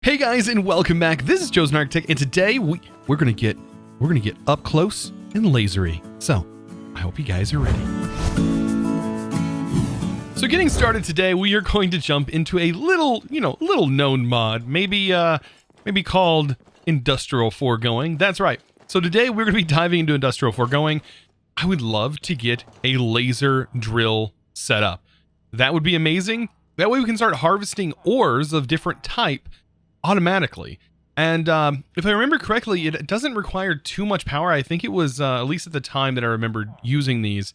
Hey guys, and welcome back. This is ChosenArchitect, and today we're gonna get up close and lasery. So I hope you guys are ready. So getting started today, we are going to jump into a little known mod, maybe called industrial foregoing. That's right. So today we're gonna be diving into industrial foregoing. I would love to get a laser drill set up. That would be amazing. That way we can start harvesting ores of different type automatically. And if I remember correctly, it doesn't require too much power. I think it was, at least at the time that I remembered using these,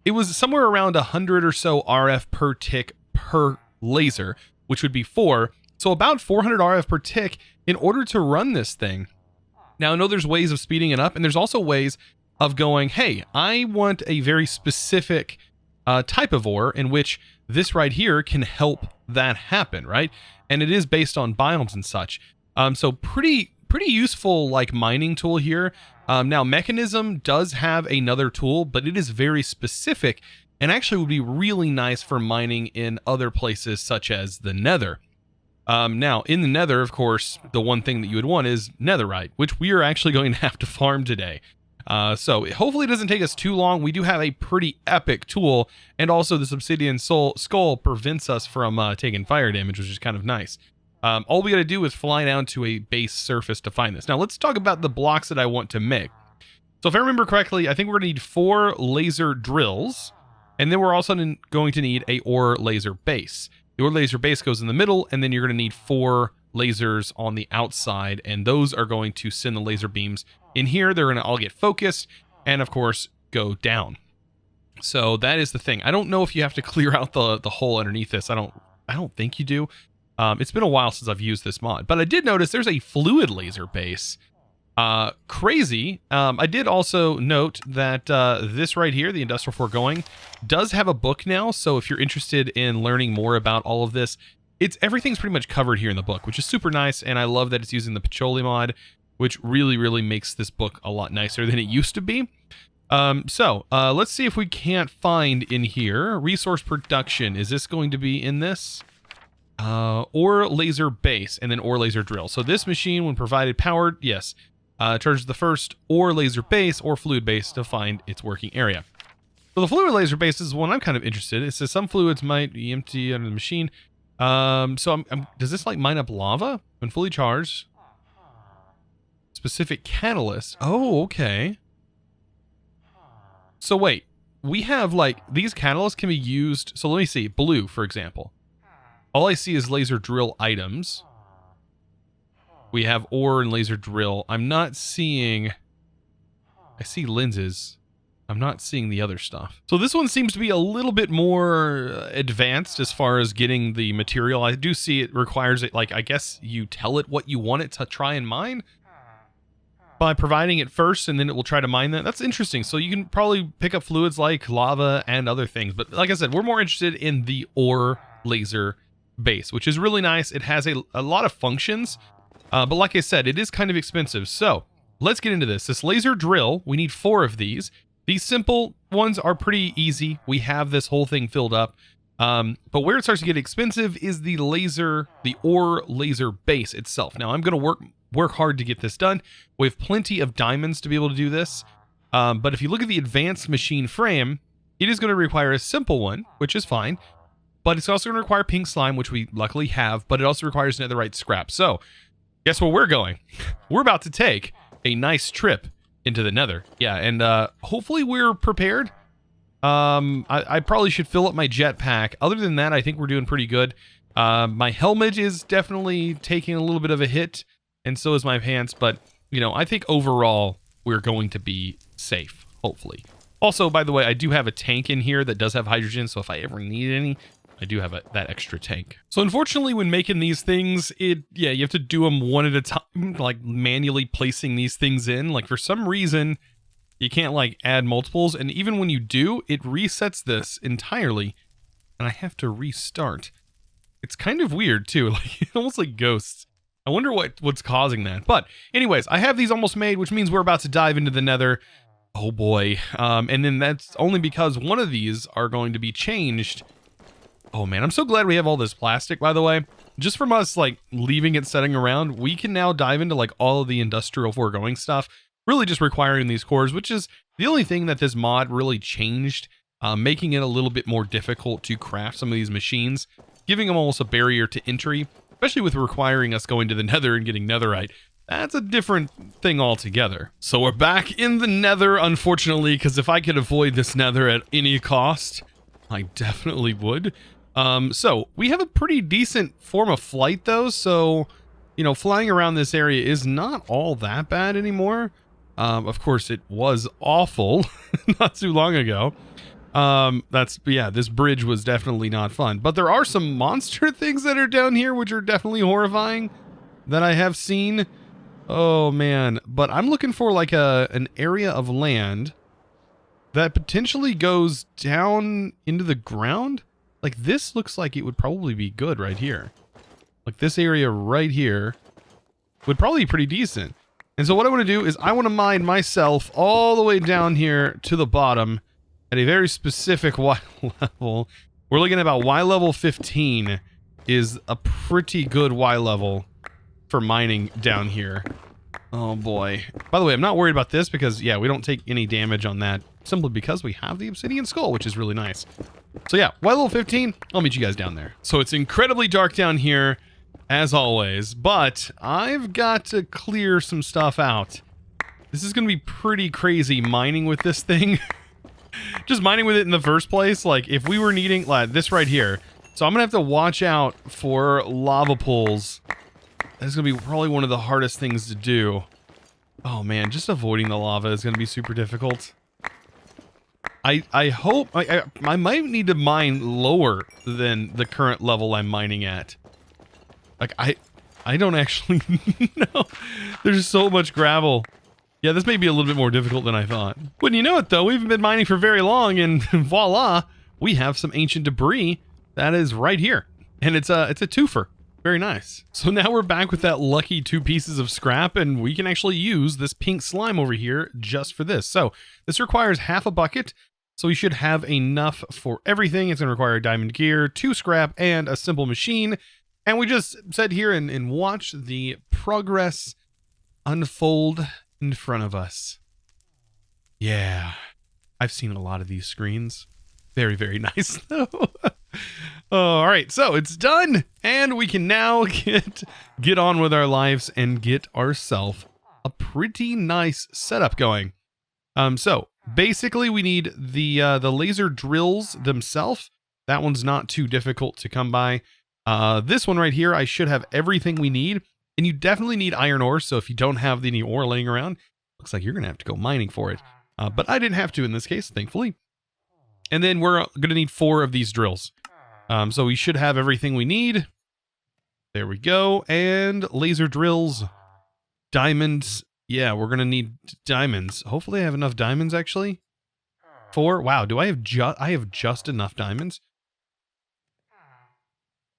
it was somewhere around 100 or so RF per tick per laser, which would be 4. So about 400 RF per tick in order to run this thing. Now I know there's ways of speeding it up, and there's also ways of going, hey, I want a very specific type of ore in which this right here can help that happen, right? And it is based on biomes and such. So pretty useful like mining tool here. Now Mechanism does have another tool, but it is very specific and actually would be really nice for mining in other places such as the Nether. Now in the Nether, of course, the one thing that you would want is netherite, which we are actually going to have to farm today. So hopefully it doesn't take us too long. We do have a pretty epic tool, and also this obsidian skull prevents us from taking fire damage, which is kind of nice. All we got to do is fly down to a base surface to find this. Now let's talk about the blocks that I want to make. So if I remember correctly, I think we're going to need 4 laser drills, and then we're also going to need a ore laser base. The ore laser base goes in the middle, and then you're going to need 4 lasers on the outside, and those are going to send the laser beams in here. They're going to all get focused and of course go down. So that is the thing. I don't know if you have to clear out the hole underneath this. I don't think you do. It's been a while since I've used this mod, but I did notice there's a fluid laser base. Crazy. I did also note that this right here, the industrial foregoing, does have a book now. So if you're interested in learning more about all of this, everything's pretty much covered here in the book, which is super nice. And I love that it's using the Patchouli mod, which really makes this book a lot nicer than it used to be. Let's see if we can't find in here resource production. Is this going to be in this? Ore laser base and then ore laser drill. So this machine, when provided powered, yes, charges the first ore laser base or fluid base to find its working area. So the fluid laser base is one I'm kind of interested in. It says some fluids might be empty under the machine. Does this like mine up lava when fully charged? Specific catalyst. Oh, okay. So wait, we have like these catalysts can be used. So let me see. Blue, for example. All I see is laser drill items. We have ore and laser drill. I'm not seeing. I see lenses. I'm not seeing the other stuff. So this one seems to be a little bit more advanced as far as getting the material. I do see it requires it, like, I guess you tell it what you want it to try and mine by providing it first, and then it will try to mine that. That's interesting. So you can probably pick up fluids like lava and other things. But like I said, we're more interested in the ore laser base, which is really nice. It has a lot of functions, but like I said, it is kind of expensive. So let's get into this. This laser drill, we need 4 of these. These simple ones are pretty easy. We have this whole thing filled up. But where it starts to get expensive is the ore laser base itself. Now I'm going to work hard to get this done. We have plenty of diamonds to be able to do this. But if you look at the advanced machine frame, it is going to require a simple one, which is fine. But it's also going to require pink slime, which we luckily have. But it also requires netherite scrap. So guess where we're going? We're about to take a nice trip into the Nether. Yeah, and hopefully we're prepared. I probably should fill up my jetpack. Other than that, I think we're doing pretty good. My helmet is definitely taking a little bit of a hit, and so is my pants, but you know, I think overall we're going to be safe, hopefully. Also, by the way, I do have a tank in here that does have hydrogen, so if I ever need any, I do have that extra tank. So unfortunately, when making these things, you have to do them one at a time, like manually placing these things in. Like for some reason, you can't like add multiples, and even when you do, it resets this entirely, and I have to restart. It's kind of weird too, like almost like ghosts. I wonder what's causing that. But anyways, I have these almost made, which means we're about to dive into the Nether. Oh boy. And then that's only because one of these are going to be changed. Oh man, I'm so glad we have all this plastic, by the way. just from us like leaving it setting around, we can now dive into like all of the industrial foregoing stuff, really just requiring these cores, which is the only thing that this mod really changed, making it a little bit more difficult to craft some of these machines, giving them almost a barrier to entry, especially with requiring us going to the nether and getting netherite. That's a different thing altogether. So we're back in the nether, unfortunately, because if I could avoid this nether at any cost, I definitely would. So we have a pretty decent form of flight though, so, you know, flying around this area is not all that bad anymore. Of course it was awful not too long ago. Yeah, this bridge was definitely not fun, but there are some monster things that are down here, which are definitely horrifying that I have seen. Oh man, but I'm looking for like an area of land that potentially goes down into the ground. Like this looks like it would probably be good right here. Like this area right here would probably be pretty decent. And so what I want to do is I want to mine myself all the way down here to the bottom at a very specific Y level. We're looking at about Y level 15 is a pretty good Y level for mining down here. Oh boy. By the way, I'm not worried about this because, yeah, we don't take any damage on that simply because we have the obsidian skull, which is really nice. So yeah, Y level 15, I'll meet you guys down there. So it's incredibly dark down here, as always, but I've got to clear some stuff out. This is going to be pretty crazy mining with this thing. Just mining with it in the first place, like if we were needing this right here. So I'm going to have to watch out for lava pools. That's going to be probably one of the hardest things to do. Oh man, just avoiding the lava is going to be super difficult. I hope I might need to mine lower than the current level I'm mining at. Like I don't actually know. There's so much gravel. Yeah, this may be a little bit more difficult than I thought. Wouldn't you know it though, we haven't been mining for very long and voila, we have some ancient debris that is right here. And it's a twofer. Very nice. So now we're back with that lucky 2 pieces of scrap, and we can actually use this pink slime over here just for this. So this requires half a bucket, so we should have enough for everything. It's going to require diamond gear, 2 scrap, and a simple machine. And we just sit here and watch the progress unfold in front of us. Yeah, I've seen a lot of these screens. Very, very nice though. All right, so it's done, and we can now get on with our lives and get ourselves a pretty nice setup going. So basically, we need the laser drills themselves. That one's not too difficult to come by. This one right here, I should have everything we need, and you definitely need iron ore. So if you don't have any ore laying around, looks like you're gonna have to go mining for it. But I didn't have to in this case, thankfully. And then we're gonna need 4 of these drills. So we should have everything we need. There we go. And laser drills, diamonds. Yeah, we're going to need diamonds. Hopefully I have enough diamonds actually. 4. Wow. Do I have just enough diamonds?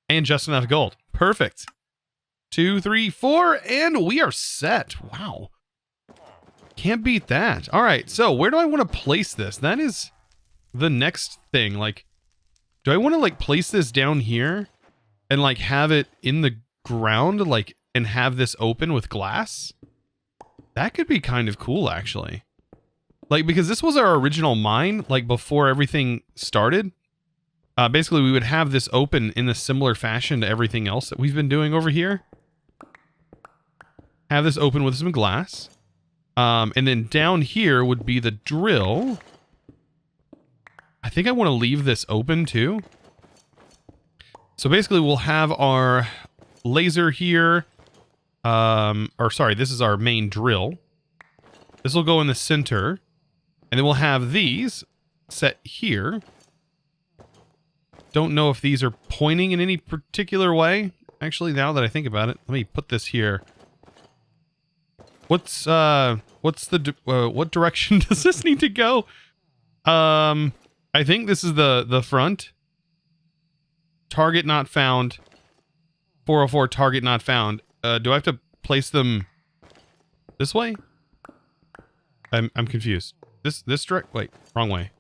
And just enough gold. Perfect. 2, 3, 4. And we are set. Wow. Can't beat that. All right. So where do I want to place this? That is the next thing. Like, do I want to like place this down here and like have it in the ground, like, and have this open with glass? That could be kind of cool actually. Like, because this was our original mine, like before everything started. Basically we would have this open in a similar fashion to everything else that we've been doing over here. Have this open with some glass. And then down here would be the drill. I think I want to leave this open too. So basically we'll have our laser here. Or sorry, this is our main drill. This will go in the center. And then we'll have these set here. Don't know if these are pointing in any particular way. Actually, now that I think about it, let me put this here. What direction does this need to go? I think this is the front. Target not found. 404 target not found. Do I have to place them this way? I'm confused. This direct, wait, wrong way.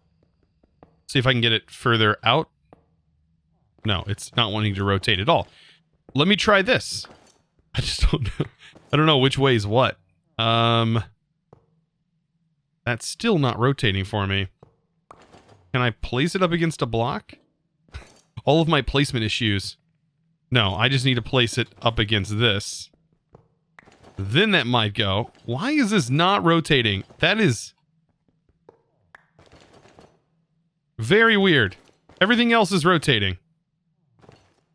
See if I can get it further out. No, it's not wanting to rotate at all. let me try this. I just don't know. I don't know which way is what. That's still not rotating for me. Can I place it up against a block? All of my placement issues. No, I just need to place it up against this. Then that might go. Why is this not rotating? That is very weird. Everything else is rotating.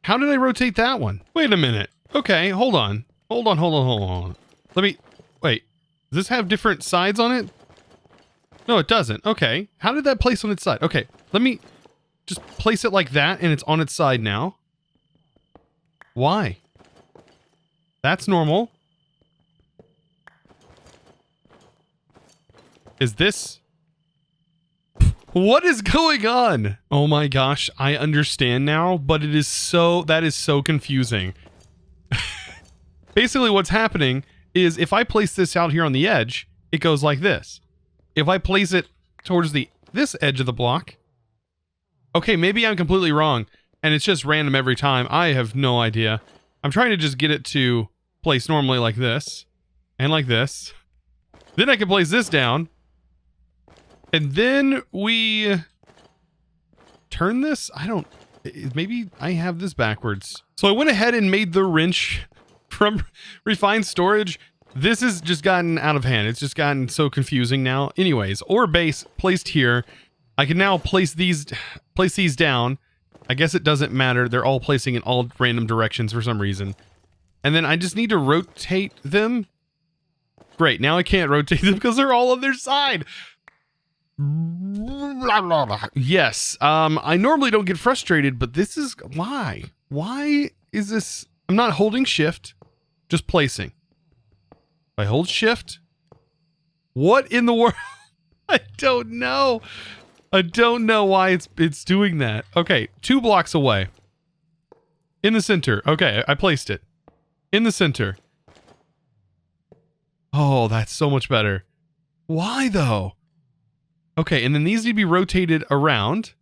How did I rotate that one? Wait a minute. Okay, hold on. Hold on. Let me... Wait. Does this have different sides on it? No, it doesn't. Okay. How did that place on its side? Okay, let me just place it like that, and it's on its side now. Why? That's normal. Is this... What is going on? Oh my gosh, I understand now, but it is so... That is so confusing. Basically, what's happening is if I place this out here on the edge, it goes like this. If I place it towards this edge of the block... Okay, maybe I'm completely wrong, and it's just random every time. I have no idea. I'm trying to just get it to place normally like this, and like this. Then I can place this down, and then we turn this? I don't... Maybe I have this backwards. So I went ahead and made the wrench from Refined Storage. This has just gotten out of hand. It's just gotten so confusing now. Anyways, ore base placed here. I can now place these down. I guess it doesn't matter. They're all placing in all random directions for some reason. And then I just need to rotate them. Great, now I can't rotate them because they're all on their side. Yes, I normally don't get frustrated, but this is... Why? Why is this... I'm not holding shift, just placing. If I hold shift... What in the world? I don't know. I don't know why it's doing that. Okay, 2 blocks away. In the center. Okay, I placed it. In the center. Oh, that's so much better. Why, though? Okay, and then these need to be rotated around.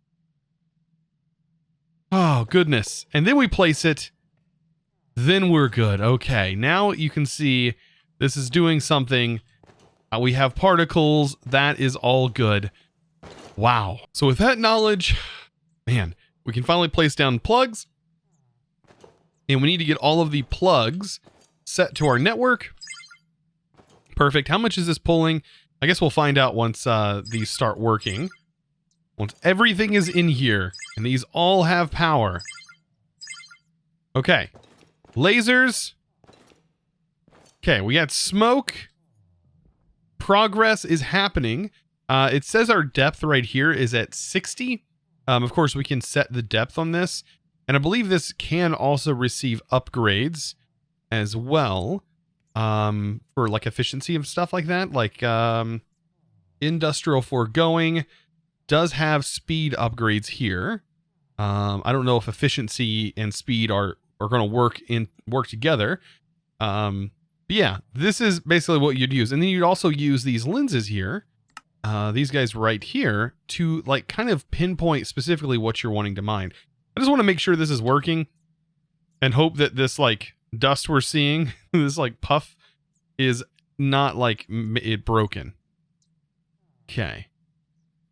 Oh, goodness. And then we place it. Then we're good. Okay, now you can see this is doing something. We have particles. That is all good. Wow. So with that knowledge, man, we can finally place down plugs. And we need to get all of the plugs set to our network. Perfect. How much is this pulling? I guess we'll find out once these start working. Once everything is in here, and these all have power. Okay. Lasers. Okay, we got smoke. Progress is happening. It says our depth right here is at 60. Of course, we can set the depth on this. And I believe this can also receive upgrades as well. For like efficiency and stuff like that. Like industrial foregoing does have speed upgrades here. I don't know if efficiency and speed are going to work together. But yeah, this is basically what you'd use. And then you'd also use these lenses here. These guys right here to like kind of pinpoint specifically what you're wanting to mine. I just want to make sure this is working and hope that this like dust we're seeing, this like puff, is not like it broken. Okay.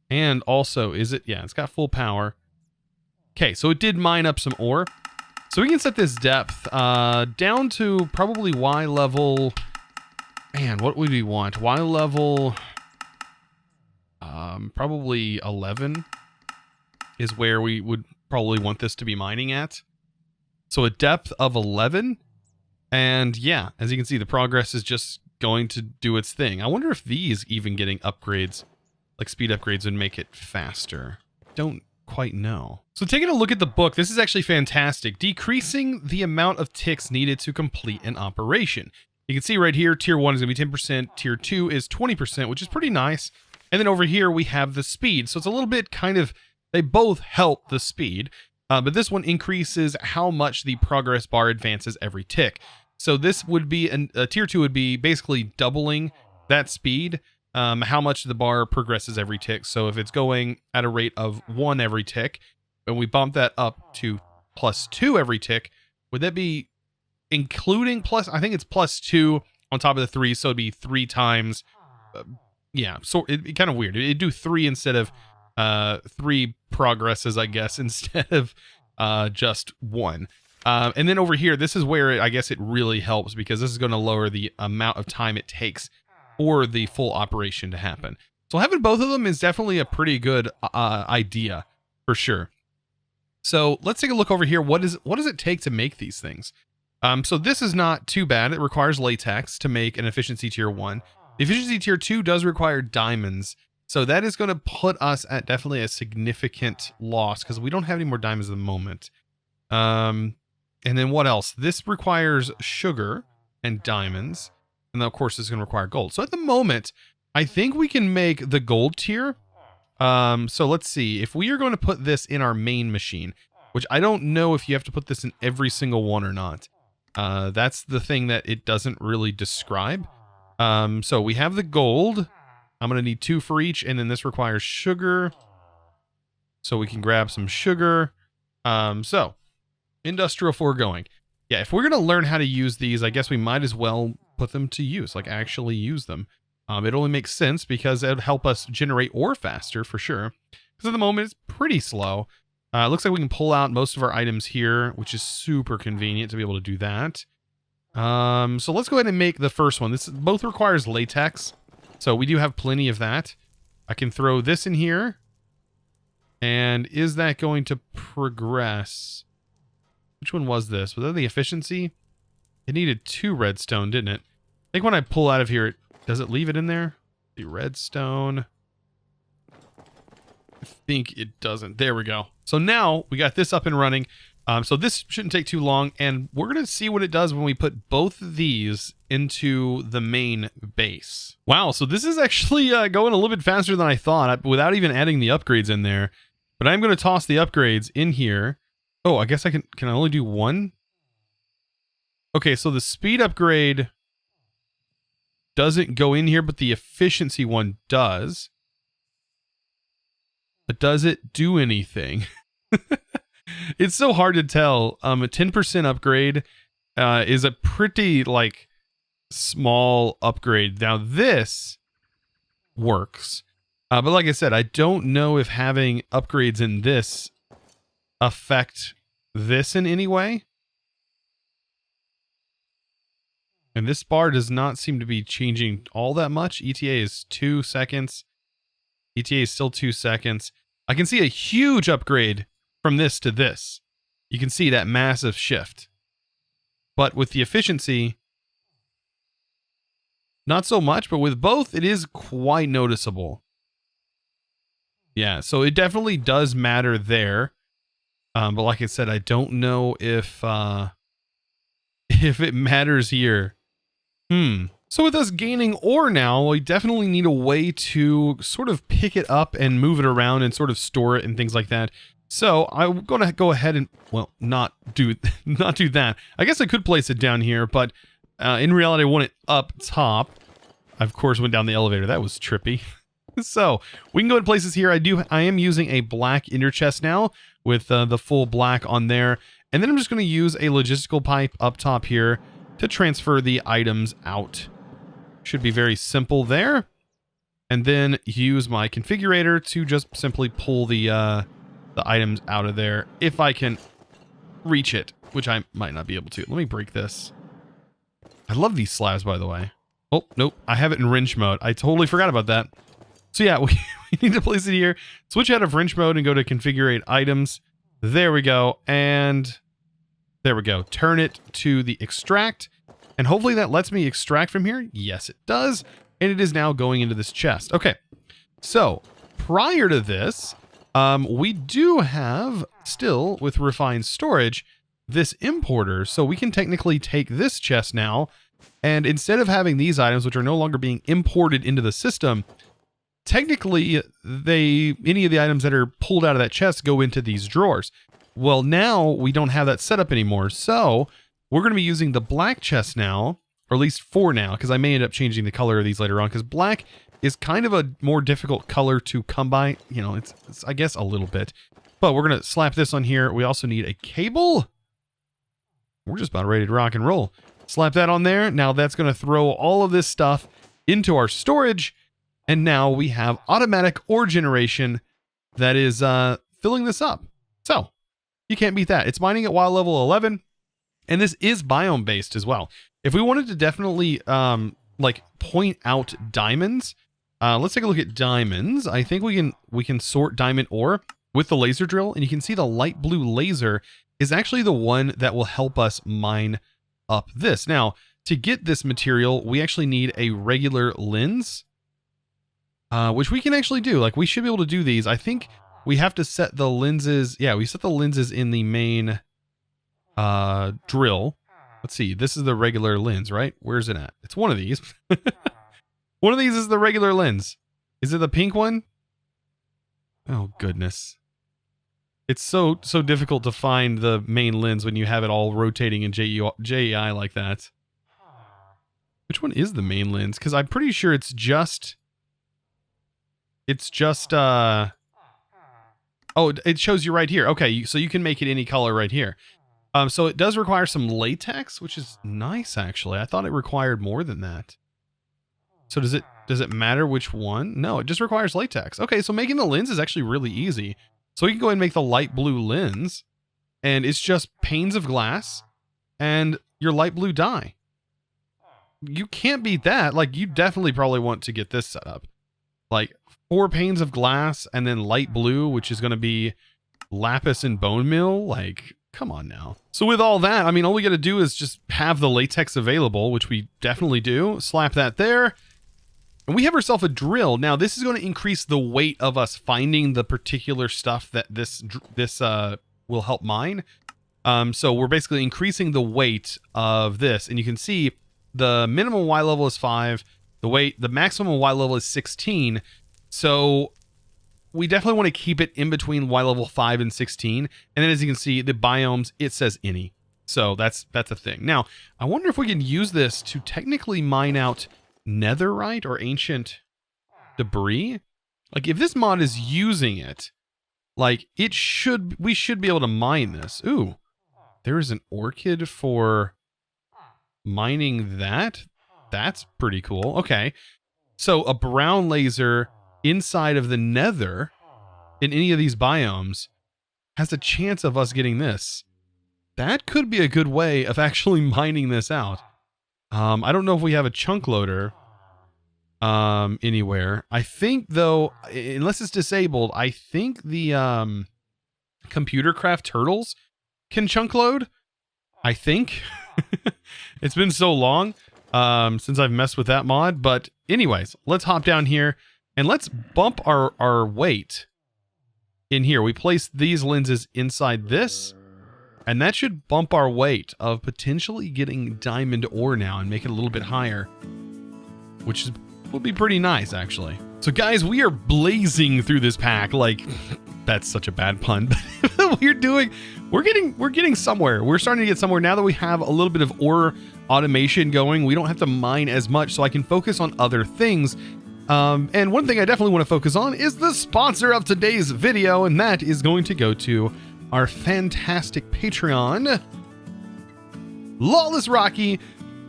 And also, is it? Yeah, it's got full power. Okay, so it did mine up some ore. So we can set this depth down to probably Y level. Man, what would we want? Y level... probably 11 is where we would probably want this to be mining at. So a depth of 11. And yeah, as you can see, the progress is just going to do its thing. I wonder if these even getting upgrades, like speed upgrades, would make it faster. Don't quite know. So taking a look at the book, this is actually fantastic. Decreasing the amount of ticks needed to complete an operation. You can see right here, tier 1 is going to be 10%, tier 2 is 20%, which is pretty nice. And then over here, we have the speed. So it's a little bit kind of, they both help the speed, but this one increases how much the progress bar advances every tick. So this would be, tier 2 would be basically doubling that speed, how much the bar progresses every tick. So if it's going at a rate of 1 every tick, and we bump that up to +2 every tick, Would that be including plus? I think it's +2 on top of the 3, so it'd be 3 times. Yeah, so it'd be kind of weird. It'd do 3 instead of 3 progresses, I guess, instead of just 1. And then over here, this is where I guess it really helps, because this is going to lower the amount of time it takes for the full operation to happen. So having both of them is definitely a pretty good idea for sure. So let's take a look over here. What does it take to make these things? So this is not too bad. It requires latex to make an efficiency tier 1. The efficiency tier 2 does require diamonds. So that is going to put us at definitely a significant loss, because we don't have any more diamonds at the moment. And then what else? This requires sugar and diamonds. And then of course, this is going to require gold. So at the moment, I think we can make the gold tier. So let's see. If we are going to put this in our main machine, which I don't know if you have to put this in every single one or not. That's the thing that it doesn't really describe. So we have the gold. I'm going to need 2 for each. And then this requires sugar. So we can grab some sugar. So industrial foregoing. Yeah, if we're going to learn how to use these, I guess we might as well put them to use, like actually use them. It only makes sense because it'll help us generate ore faster for sure. Because at the moment it's pretty slow. It looks like we can pull out most of our items here, which is super convenient to be able to do that. So let's go ahead and make the first one. This both requires latex. So we do have plenty of that. I can throw this in here. And is that going to progress? Which one was this? Was that the efficiency? It needed 2 redstone, didn't it? I think when I pull out of here, does it leave it in there? The redstone. I think it doesn't. There we go. So now we got this up and running. So this shouldn't take too long, and we're going to see what it does when we put both of these into the main base. Wow, so this is actually going a little bit faster than I thought without even adding the upgrades in there. But I'm going to toss the upgrades in here. Oh, I guess I can I only do 1? Okay, so the speed upgrade doesn't go in here, but the efficiency one does. But does it do anything? It's so hard to tell. A 10% upgrade is a pretty, like, small upgrade. Now, this works. But like I said, I don't know if having upgrades in this affect this in any way. And this bar does not seem to be changing all that much. ETA is 2 seconds. ETA is still 2 seconds. I can see a huge upgrade from this to this. You can see that massive shift. But with the efficiency, not so much, but with both, it is quite noticeable. Yeah, so it definitely does matter there. But like I said, I don't know if it matters here. So with us gaining ore now, we definitely need a way to sort of pick it up and move it around and sort of store it and things like that. So I'm going to go ahead and, well, not do that. I guess I could place it down here, but in reality, I want it up top. I, of course, went down the elevator. That was trippy. So we can go ahead and place this here. I am using a black inner chest now with the full black on there. And then I'm just going to use a logistical pipe up top here to transfer the items out. Should be very simple there. And then use my configurator to just simply pull the items out of there if I can reach it, which I might not be able to. Let me break this. I love these slabs, by the way. Oh, nope. I have it in wrench mode. I totally forgot about that. So yeah, we need to place it here. Switch out of wrench mode and go to configure items. There we go. And there we go. Turn it to the extract. And hopefully that lets me extract from here. Yes, it does. And it is now going into this chest. Okay. So prior to this, we do have still with refined storage, this importer. So we can technically take this chest now. And instead of having these items, which are no longer being imported into the system, technically any of the items that are pulled out of that chest go into these drawers. Well, now we don't have that set up anymore. So we're going to be using the black chest now, or at least for now, because I may end up changing the color of these later on, because black is kind of a more difficult color to come by. You know, it's I guess a little bit, but we're going to slap this on here. We also need a cable. We're just about ready to rock and roll. Slap that on there. Now that's going to throw all of this stuff into our storage. And now we have automatic ore generation that is filling this up. So you can't beat that. It's mining at wild level 11. And this is biome based as well. If we wanted to definitely like point out diamonds, let's take a look at diamonds. I think we can sort diamond ore with the laser drill, and you can see the light blue laser is actually the one that will help us mine up this. Now, to get this material, we actually need a regular lens, which we can actually do. Like, we should be able to do these. I think we have to set the lenses. Yeah, we set the lenses in the main drill. Let's see. This is the regular lens, right? Where's it at? It's one of these. One of these is the regular lens. Is it the pink one? Oh, goodness. It's so difficult to find the main lens when you have it all rotating in JEI like that. Which one is the main lens? Because I'm pretty sure it's just... oh, it shows you right here. Okay, so you can make it any color right here. So it does require some latex, which is nice, actually. I thought it required more than that. So does it matter which one? No, it just requires latex. Okay, so making the lens is actually really easy. So we can go ahead and make the light blue lens, and it's just panes of glass and your light blue dye. You can't beat that. Like, you definitely probably want to get this set up. Like, 4 panes of glass and then light blue, which is going to be lapis and bone meal. Like, come on now. So with all that, I mean, all we got to do is just have the latex available, which we definitely do. Slap that there. And we have ourselves a drill. Now, this is going to increase the weight of us finding the particular stuff that this will help mine. So we're basically increasing the weight of this. And you can see the minimum Y level is 5. The maximum Y level is 16. So we definitely want to keep it in between Y level 5 and 16. And then as you can see, the biomes, it says any. So that's a thing. Now, I wonder if we can use this to technically mine out netherite or ancient debris. Like, if this mod is using it, like, we should be able to mine this. Ooh, there is an orchid for mining that. That's pretty cool. Okay, so a brown laser inside of the nether in any of these biomes has a chance of us getting this. That could be a good way of actually mining this out. I don't know if we have a chunk loader anywhere. I think, though, unless it's disabled, I think the computer craft turtles can chunk load. I think. It's been so long since I've messed with that mod. But anyways, let's hop down here and let's bump our weight in here. We place these lenses inside this, and that should bump our weight of potentially getting diamond ore now and make it a little bit higher, which will be pretty nice, actually. So guys, we are blazing through this pack. Like, that's such a bad pun, but we're getting somewhere. We're starting to get somewhere now that we have a little bit of ore automation going. We don't have to mine as much, so I can focus on other things. And one thing I definitely want to focus on is the sponsor of today's video, and that is going to go to our fantastic Patreon, Lawless Rocky.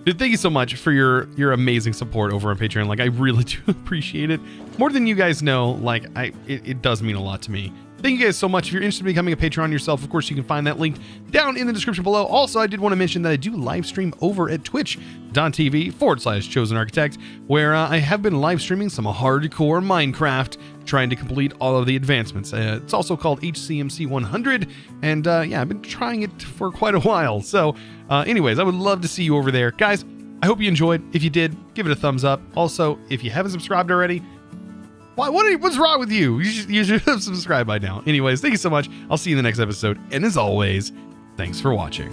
Dude, thank you so much for your amazing support over on Patreon. Like, I really do appreciate it. More than you guys know, like, it does mean a lot to me. Thank you guys so much. If you're interested in becoming a Patreon yourself, of course, you can find that link down in the description below. Also, I did want to mention that I do live stream over at twitch.tv/ChosenArchitect, where I have been live streaming some hardcore Minecraft, trying to complete all of the advancements. It's also called HCMC 100, and yeah, I've been trying it for quite a while. So anyways, I would love to see you over there. Guys, I hope you enjoyed. If you did, give it a thumbs up. Also, if you haven't subscribed already, what's wrong with you? You should have subscribed by now. Anyways, thank you so much. I'll see you in the next episode. And as always, thanks for watching.